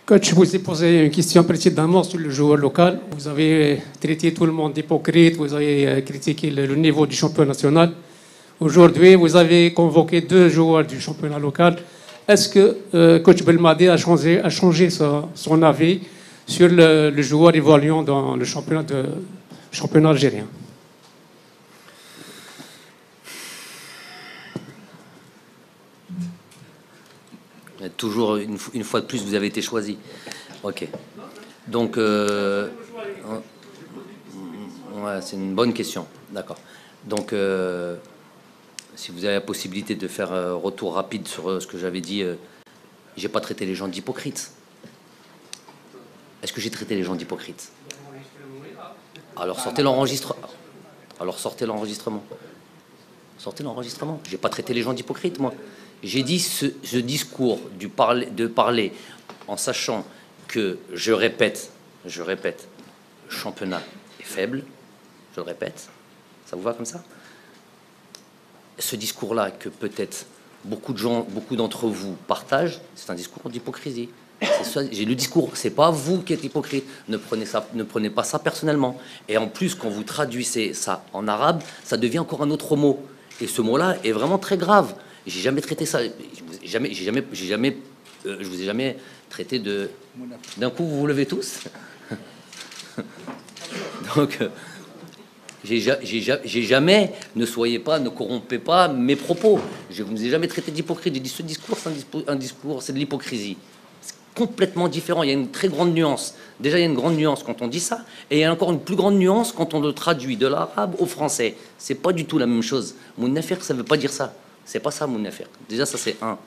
Coach, je vous ai posé une question précédemment sur le joueur local. Vous avez traité tout le monde d'hypocrite, vous avez critiqué le niveau du championnat national. Aujourd'hui, vous avez convoqué deux joueurs du championnat local. Est-ce que coach Belmadi a changé son avis sur le joueur évoluant dans le championnat algérien? Toujours, une fois de plus, vous avez été choisi. Ok. Donc, ouais, c'est une bonne question. D'accord. Donc, si vous avez la possibilité de faire un retour rapide sur ce que j'avais dit, j'ai pas traité les gens d'hypocrites. Est-ce que j'ai traité les gens d'hypocrites? Alors sortez l'enregistrement. Alors sortez l'enregistrement. Sortez l'enregistrement. J'ai pas traité les gens d'hypocrites, moi. J'ai dit ce discours de parler en sachant que, je répète, le championnat est faible, je le répète, ça vous va comme ça? Ce discours-là que peut-être beaucoup d'entre vous partagent, c'est un discours d'hypocrisie. J'ai le discours, c'est pas vous qui êtes hypocrite, ne prenez pas ça personnellement. Et en plus, quand vous traduisez ça en arabe, ça devient encore un autre mot. Et ce mot-là est vraiment très grave. J'ai jamais traité ça. Je vous ai jamais traité de. D'un coup, vous vous levez tous. Donc, j'ai jamais. Ne soyez pas, ne corrompez pas mes propos. Je vous ai jamais traité d'hypocrite. J'ai dit ce discours, c'est un discours, c'est de l'hypocrisie. C'est complètement différent. Il y a une très grande nuance. Déjà, il y a une grande nuance quand on dit ça, et il y a encore une plus grande nuance quand on le traduit de l'arabe au français. C'est pas du tout la même chose. Mon affaire, ça veut pas dire ça. C'est pas ça mon affaire. Déjà, ça c'est un.